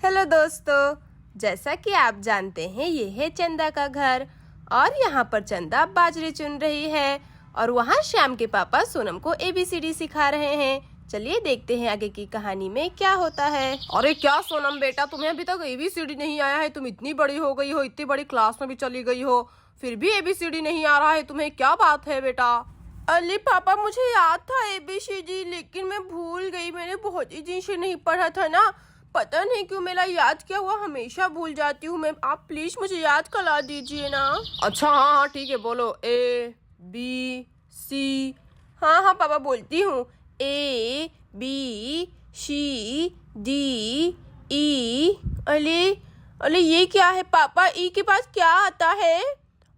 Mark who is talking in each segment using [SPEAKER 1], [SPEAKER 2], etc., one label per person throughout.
[SPEAKER 1] Hello दोस्तों, जैसा कि आप जानते हैं ये है चंदा का घर और यहाँ पर चंदा बाजरे चुन रही है और वहाँ श्याम के पापा सोनम को ABCD सिखा रहे हैं। चलिए देखते हैं आगे की कहानी में क्या होता है।
[SPEAKER 2] अरे क्या सोनम बेटा, तुम्हें अभी तक ABCD नहीं आया है? तुम इतनी बड़ी हो गई हो, इतनी बड़ी क्लास में भी चली गई हो, फिर भी ABCD नहीं आ रहा है तुम्हें, क्या बात है बेटा?
[SPEAKER 1] अरे पापा, मुझे याद था ABCD, लेकिन मैं भूल गई। मैंने बहुत ही दिन से नहीं पढ़ा था ना, पता नहीं क्यों मेरा याद क्या हुआ, हमेशा भूल जाती हूँ मैं। आप प्लीज मुझे याद करा दीजिए ना।
[SPEAKER 2] अच्छा हाँ ठीक है, बोलो ABC।
[SPEAKER 1] हाँ पापा बोलती हूँ, ABCD E। अरे ये क्या है पापा, E के पास क्या आता है?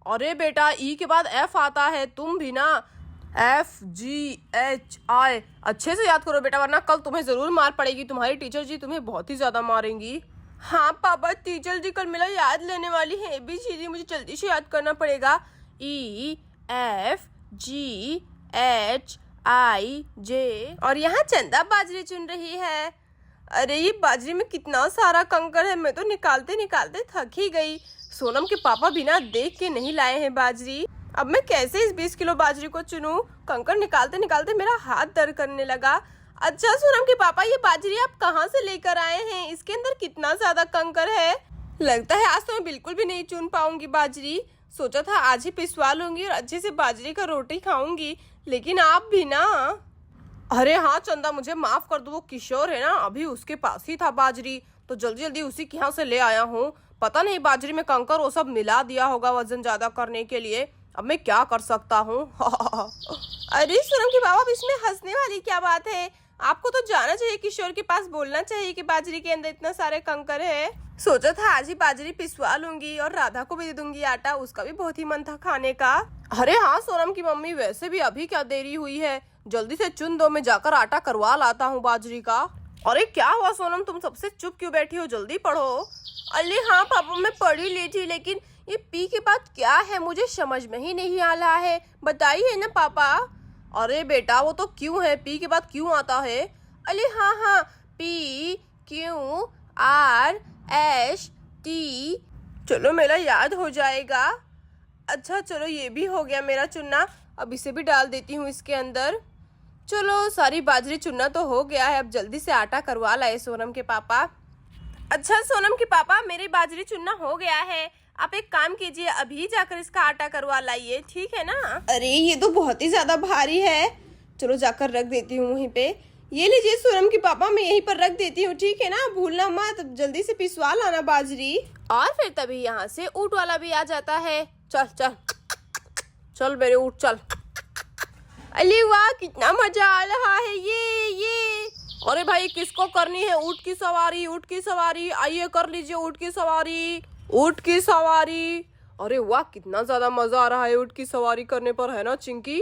[SPEAKER 2] अरे बेटा E के बाद F आता है, तुम भी ना FGHI अच्छे से याद करो बेटा, वरना कल तुम्हें जरूर मार पड़ेगी। तुम्हारी टीचर जी तुम्हें बहुत ही ज्यादा मारेंगी।
[SPEAKER 1] हाँ पापा, टीचर जी कल मेरा याद लेने वाली है ABCD, मुझे जल्दी से याद करना पड़ेगा। EFGHIJ। और यहाँ चंदा बाजरे चुन रही है। अरे ये बाजरे में कितना सारा कंकर है, मैं तो निकालते निकालते थक ही गई। सोनम के पापा बिना देख के नहीं लाए हैं बाजरी। अब मैं कैसे इस 20 किलो बाजरी को चुनूं? कंकर निकालते निकालते मेरा हाथ दर्द करने लगा। अच्छा सोनम के पापा, ये बाजरी आप कहाँ से लेकर आए हैं? इसके अंदर कितना ज्यादा कंकर है। लगता है आज तो मैं बिल्कुल भी नहीं चुन पाऊंगी बाजरी। सोचा था आज ही पिसवा लूंगी और अच्छे से बाजरी का रोटी खाऊंगी, लेकिन आप भी ना।
[SPEAKER 2] अरे हाँ चंदा, मुझे माफ कर दो, वो किशोर है ना, अभी उसके पास ही था बाजरी, तो जल्दी जल्दी उसी के यहाँ से ले आया हूँ। पता नहीं बाजरी में कंकर वो सब मिला दिया होगा वजन ज्यादा करने के लिए। अब मैं क्या कर सकता हूँ।
[SPEAKER 1] अरे सोनम के बाबा, अब इसमें हंसने वाली क्या बात है? आपको तो जाना चाहिए, किशोर के पास बोलना चाहिए कि बाजरी के अंदर इतना सारे कंकर है। सोचा था आज ही बाजरी पिसवा लूंगी और राधा को भी दे दूंगी आटा, उसका भी बहुत ही मन था खाने का।
[SPEAKER 2] अरे हाँ सोनम की मम्मी, वैसे भी अभी क्या देरी हुई है, जल्दी से चुन दो, मैं जाकर आटा करवा लाता हूँ बाजरी का। अरे क्या हुआ सोनम, तुम सबसे चुप क्यों बैठी हो, जल्दी पढ़ो।
[SPEAKER 1] अरे हाँ पापा, मैं पढ़ ही ली थी, लेकिन ये पी के बाद क्या है मुझे समझ में ही नहीं आ रहा है, बताइए ना पापा।
[SPEAKER 2] अरे बेटा वो तो क्यों है, पी के बाद क्यों आता है?
[SPEAKER 1] अरे हाँ, PQRST। चलो मेरा याद हो जाएगा। अच्छा चलो, ये भी हो गया मेरा चुनना। अब इसे भी डाल देती हूँ इसके अंदर। चलो सारी बाजरी चुनना तो हो गया है, अब जल्दी से आटा करवा लाए सोनम के पापा। अच्छा सोनम के पापा, मेरी बाजरी चुनना हो गया है, आप एक काम कीजिए, अभी जाकर इसका आटा करवा लाइए, ठीक है ना? अरे ये तो बहुत ही ज्यादा भारी है, चलो जाकर रख देती हूँ वहीं पे। ये लीजिए सोनम के पापा, मैं यहीं पर रख देती हूँ, ठीक है ना? भूलना मत, जल्दी से पिसवा लाना बाजरी। और फिर तभी यहाँ से ऊँट वाला भी आ जाता है। चल चल
[SPEAKER 2] चल मेरे ऊँट चल।
[SPEAKER 1] अरे वाह, कितना मजा आ रहा है ये।
[SPEAKER 2] अरे भाई किसको करनी है ऊँट की सवारी? ऊँट की सवारी, आइए कर लीजिए ऊँट की सवारी, ऊँट की सवारी। अरे वाह, कितना ज्यादा मजा आ रहा है ऊँट की सवारी करने पर, है ना चिंकी?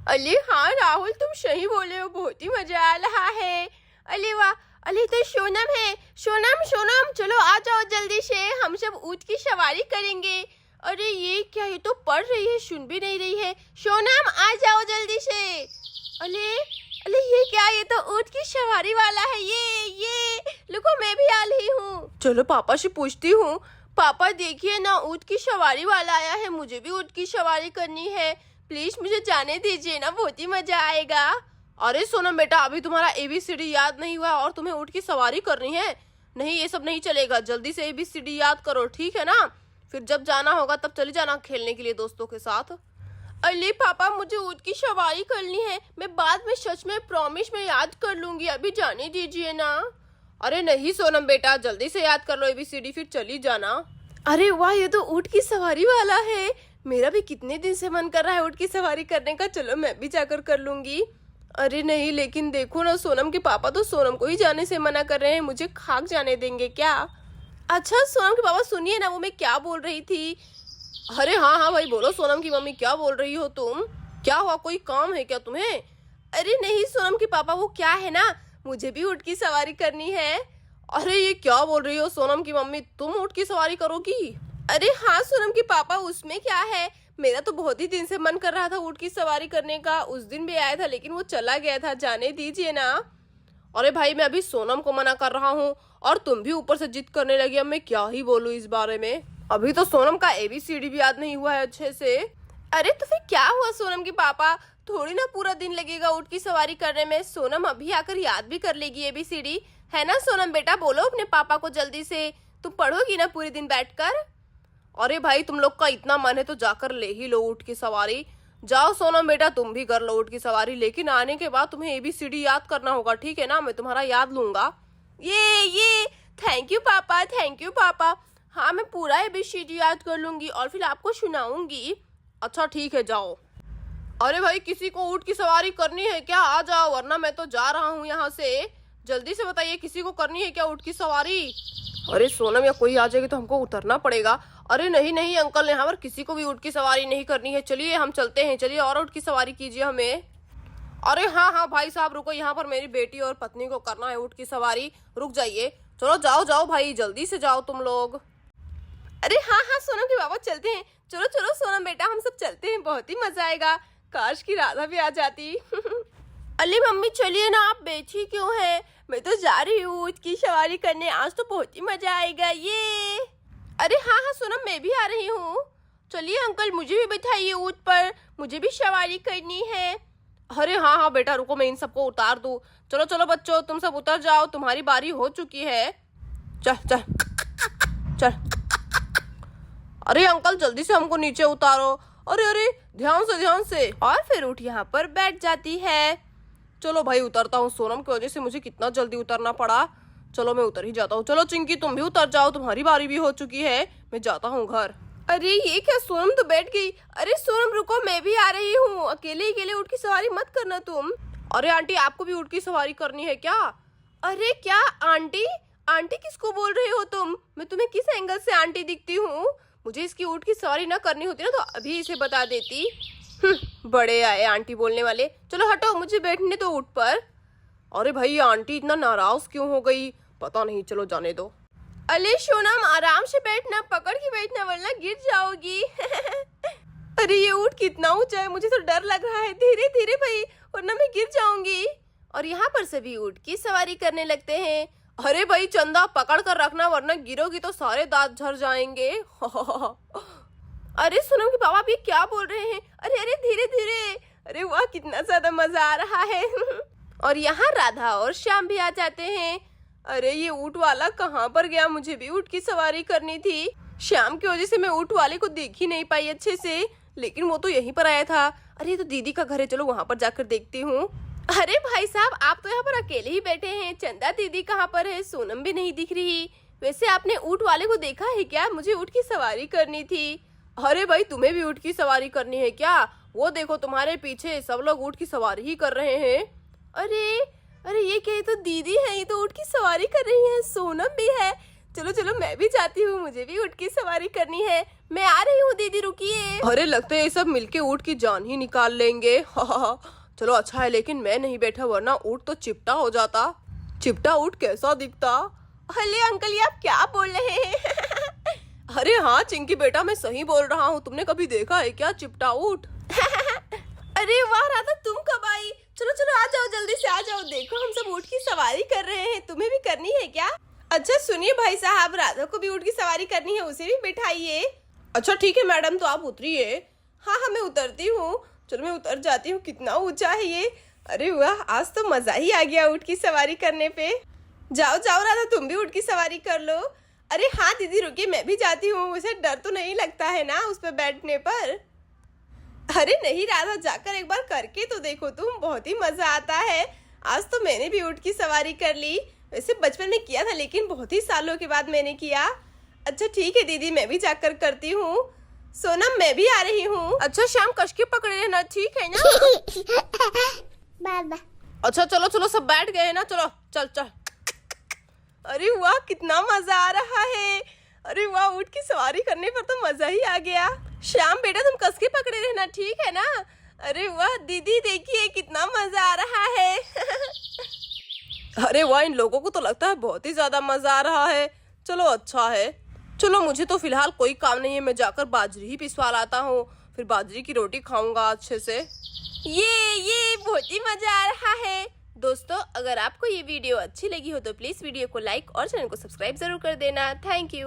[SPEAKER 1] अरे हाँ राहुल, तुम सही बोले हो, बहुत ही मजा आ रहा है। अरे वाह, अरे तो सोनम है, सोनम चलो आ जाओ जल्दी से, हम सब ऊँट की सवारी करेंगे। अरे ये क्या, ये तो पढ़ रही है, सुन भी नहीं रही है। सोनम आ जाओ जल्दी से। अरे ये क्या, ये तो ऊँट की सवारी वाला है। ये लुको, मैं भी आ रही हूँ। चलो पापा से पूछती हूँ। पापा देखिए ना, ऊँट की सवारी वाला आया है, मुझे भी ऊँट की सवारी करनी है, प्लीज मुझे जाने दीजिए ना, बहुत ही मजा आएगा।
[SPEAKER 2] अरे सोनम बेटा, अभी तुम्हारा ABCD याद नहीं हुआ और तुम्हें ऊँट की सवारी करनी है? नहीं, ये सब नहीं चलेगा, जल्दी से ABCD याद करो, ठीक है ना? फिर जब जाना होगा तब चले जाना खेलने के लिए दोस्तों के साथ।
[SPEAKER 1] अरे पापा, मुझे ऊँट की सवारी करनी है, मैं बाद में सच में प्रॉमिस में याद कर लूंगी, अभी जाने दीजिए ना।
[SPEAKER 2] अरे नहीं सोनम बेटा, जल्दी से याद कर लो ABCD, फिर चली जाना।
[SPEAKER 1] अरे वाह, ये तो ऊँट की सवारी वाला है, मेरा भी कितने दिन से मन कर रहा है ऊँट की सवारी करने का, चलो मैं भी जाकर कर लूंगी। अरे नहीं, लेकिन देखो ना, सोनम के पापा तो सोनम को ही जाने से मना कर रहे हैं, मुझे खाक जाने देंगे क्या? अच्छा सोनम के पापा सुनिए ना, वो मैं क्या बोल रही थी।
[SPEAKER 2] अरे हाँ भाई बोलो सोनम की मम्मी, क्या बोल रही हो तुम? क्या हुआ, कोई काम है क्या तुम्हें?
[SPEAKER 1] अरे नहीं सोनम के पापा, वो क्या है ना, मुझे भी ऊँट की सवारी करनी है।
[SPEAKER 2] अरे ये क्या बोल रही हो सोनम की मम्मी, तुम ऊँट की सवारी करोगी?
[SPEAKER 1] अरे हाँ सोनम के पापा, उसमें क्या है, मेरा तो बहुत ही दिन से मन कर रहा था ऊँट की सवारी करने का, उस दिन भी आया था लेकिन वो चला गया था, जाने दीजिए ना।
[SPEAKER 2] अरे भाई मैं अभी सोनम को मना कर रहा हूँ और तुम भी ऊपर से जिद करने लगी। अब मैं क्या ही बोलूं इस बारे में। अभी तो सोनम का ABCD भी याद नहीं हुआ है अच्छे से।
[SPEAKER 1] अरे तो फिर क्या हुआ सोनम के पापा, थोड़ी ना पूरा दिन लगेगा ऊँट की सवारी करने में। सोनम अभी आकर याद भी कर लेगी ABCD, है ना सोनम बेटा? बोलो अपने पापा को जल्दी से, तुम पढ़ोगी ना पूरे दिन बैठकर?
[SPEAKER 2] अरे भाई तुम लोग का इतना मन है तो जाकर ले ही लो ऊँट की सवारी। जाओ सोनम बेटा तुम भी कर लो ऊँट की सवारी, लेकिन आने के बाद तुम्हें ABCD याद करना होगा, ठीक है ना? मैं तुम्हारा याद लूंगा।
[SPEAKER 1] ये थैंक यू पापा, थैंक यू पापा। हाँ मैं पूरा ABCD याद कर लूंगी और फिर आपको सुनाऊंगी।
[SPEAKER 2] अच्छा ठीक है जाओ। अरे भाई किसी को ऊँट की सवारी करनी है क्या? आ जाओ, वरना मैं तो जा रहा हूँ यहाँ से। जल्दी से बताइए किसी को करनी है क्या ऊँट की सवारी? अरे सोनम या कोई आ जाएगी तो हमको उतरना पड़ेगा। अरे नहीं नहीं अंकल, यहाँ पर किसी को भी ऊँट की सवारी नहीं करनी है। चलिए हम चलते हैं, चलिए और ऊँट की सवारी कीजिए हमें। अरे हाँ हाँ भाई साहब रुको, यहाँ पर मेरी बेटी और पत्नी को करना है ऊँट की सवारी। रुक जाइए, चलो जाओ जाओ भाई जल्दी से जाओ तुम लोग।
[SPEAKER 1] अरे हाँ हाँ सोनम के पापा चलते हैं, चलो चलो सोनम बेटा हम सब चलते हैं, बहुत ही मजा आएगा। काश की राधा भी आ जाती। अली मम्मी चलिए ना, आप बैठी क्यों है? मैं तो जा रही हूँ ऊँट की सवारी करने, आज तो बहुत ही मजा आएगा ये। अरे हाँ हाँ सोनम मैं भी आ रही हूँ। चलिए अंकल मुझे भी बिठाइए ऊँट पर, मुझे भी सवारी करनी है।
[SPEAKER 2] अरे हाँ हाँ बेटा रुको, मैं इन सबको उतार दूँ। चलो चलो बच्चों तुम सब उतर जाओ, तुम्हारी बारी हो चुकी है। चल चल चल। अरे अंकल जल्दी से हमको नीचे उतारो। अरे अरे ध्यान से ध्यान से।
[SPEAKER 1] और फिर ऊँट यहाँ पर बैठ जाती है।
[SPEAKER 2] चलो भाई उतरता हूँ, सोनम की वजह से मुझे कितना जल्दी उतरना पड़ा। चलो मैं उतर ही जाता हूँ। चलो चिंकी तुम भी उतर जाओ, तुम्हारी बारी भी हो चुकी है। मैं जाता हूँ घर।
[SPEAKER 1] अरे ये क्या, सोनम तो बैठ गई। अरे सोनम रुको, मैं भी आ रही हूँ, अकेले अकेले ऊँट की सवारी मत करना तुम।
[SPEAKER 2] अरे आंटी आपको भी ऊँट की सवारी करनी है क्या?
[SPEAKER 1] अरे क्या आंटी? आंटी किसको बोल रहे हो तुम? मैं तुम्हें किस एंगल से आंटी दिखती हूँ? मुझे इसकी ऊँट की सवारी ना करनी होती ना तो अभी इसे बता देती।
[SPEAKER 2] बड़े आए आंटी बोलने वाले। चलो हटो, मुझे बैठने दो ऊँट पर। अरे भाई आंटी इतना नाराज क्यों हो गई पता नहीं, चलो जाने दो।
[SPEAKER 1] अले सोनम आराम से बैठना, पकड़ के बैठना वरना गिर जाओगी। अरे ये ऊँट कितना ऊंचा है, मुझे तो डर लग रहा है। धीरे धीरे भाई वरना मैं गिर जाऊंगी। और यहाँ पर सभी ऊँट की सवारी करने लगते हैं।
[SPEAKER 2] अरे भाई चंदा पकड़ कर रखना वरना गिरोगी तो सारे दांत झड़ जाएंगे।
[SPEAKER 1] अरे सोनम के पापा भी क्या बोल रहे हैं? अरे अरे धीरे धीरे। अरे वाह कितना ज्यादा मजा आ रहा है। और यहाँ राधा और श्याम भी आ जाते हैं। अरे ये ऊँट वाला कहाँ पर गया? मुझे भी ऊँट की सवारी करनी थी। श्याम की वजह से मैं ऊँट वाले को देख ही नहीं पाई अच्छे से, लेकिन वो तो यहीं पर आया था। अरे तो दीदी का घर है, चलो वहाँ पर जाकर देखती हूँ। अरे भाई साहब आप तो यहाँ पर अकेले ही बैठे हैं, चंदा दीदी कहाँ पर है? सोनम भी नहीं दिख रही। वैसे आपने ऊँट वाले को देखा है क्या? मुझे ऊँट की सवारी करनी थी।
[SPEAKER 2] अरे भाई तुम्हें भी ऊँट की सवारी करनी है क्या? वो देखो तुम्हारे पीछे सब लोग ऊँट की सवारी ही कर रहे हैं।
[SPEAKER 1] अरे अरे ये क्या, ये तो दीदी है, ये तो ऊँट की सवारी कर रही है। सोनम भी है। चलो चलो मैं भी जाती हूँ, मुझे भी ऊँट की सवारी करनी है। मैं आ रही हूँ दीदी रुकिए।
[SPEAKER 2] अरे लगता है ये सब मिलके ऊँट की जान ही निकाल लेंगे। चलो अच्छा है लेकिन मैं नहीं बैठा वरना ऊँट तो चिपटा हो जाता। चिपटा ऊँट कैसा दिखता?
[SPEAKER 1] अरे अंकल ये आप क्या बोल रहे हैं?
[SPEAKER 2] अरे हाँ चिंकी बेटा मैं सही बोल रहा हूँ, तुमने कभी देखा है क्या चिपटा ऊँट?
[SPEAKER 1] अरे वाह राधा तुम कब आई? चलो चलो आ जाओ, जल्दी से आ जाओ। देखो हम सब ऊँट की सवारी कर रहे हैं, तुम्हें भी करनी है क्या? अच्छा सुनिए भाई साहब, राधा को भी ऊँट की सवारी करनी है, उसे भी बिठाइए।
[SPEAKER 2] अच्छा ठीक है मैडम, तो आप उतरिए।
[SPEAKER 1] हाँ हाँ मैं उतरती हूँ। चलो मैं उतर जाती हूँ। कितना ऊंचा है ये। अरे वाह आज तो मजा ही आ गया ऊँट की सवारी करने पे। जाओ जाओ राधा तुम भी ऊँट की सवारी कर लो। अरे हाँ दीदी रुकिए, मैं भी जाती हूँ। उसे डर तो नहीं लगता है ना उस पर बैठने पर? अरे नहीं राधा, जाकर एक बार करके तो देखो तुम, बहुत ही मजा आता है। आज तो मैंने भी ऊँट की सवारी कर ली। वैसे बचपन में किया था लेकिन बहुत ही सालों के बाद मैंने किया। अच्छा ठीक है दीदी, मैं भी जाकर करती हूँ। सोनम मैं भी आ रही हूँ।
[SPEAKER 2] अच्छा शाम कस के पकड़े रहना, ठीक है ना?
[SPEAKER 3] बाबा
[SPEAKER 2] अच्छा चलो चलो सब बैठ गए हैं ना, चलो चल चल।
[SPEAKER 1] अरे वाह कितना मजा आ रहा है। अरे वाह ऊँट की सवारी करने पर तो मजा ही आ गया। श्याम बेटा तुम कस के पकड़े रहना, ठीक है ना? अरे वाह दीदी देखिए कितना मजा आ रहा है।
[SPEAKER 2] अरे वाह इन लोगों को तो लगता है बहुत ही ज्यादा मजा आ रहा है। चलो अच्छा है। चलो मुझे तो फिलहाल कोई काम नहीं है, मैं जाकर बाजरी ही पिसवा लाता हूँ, फिर बाजरी की रोटी खाऊंगा अच्छे से।
[SPEAKER 1] ये बहुत ही मजा आ रहा है। दोस्तों अगर आपको ये वीडियो अच्छी लगी हो तो प्लीज़ वीडियो को लाइक और चैनल को सब्सक्राइब ज़रूर कर देना। Thank you.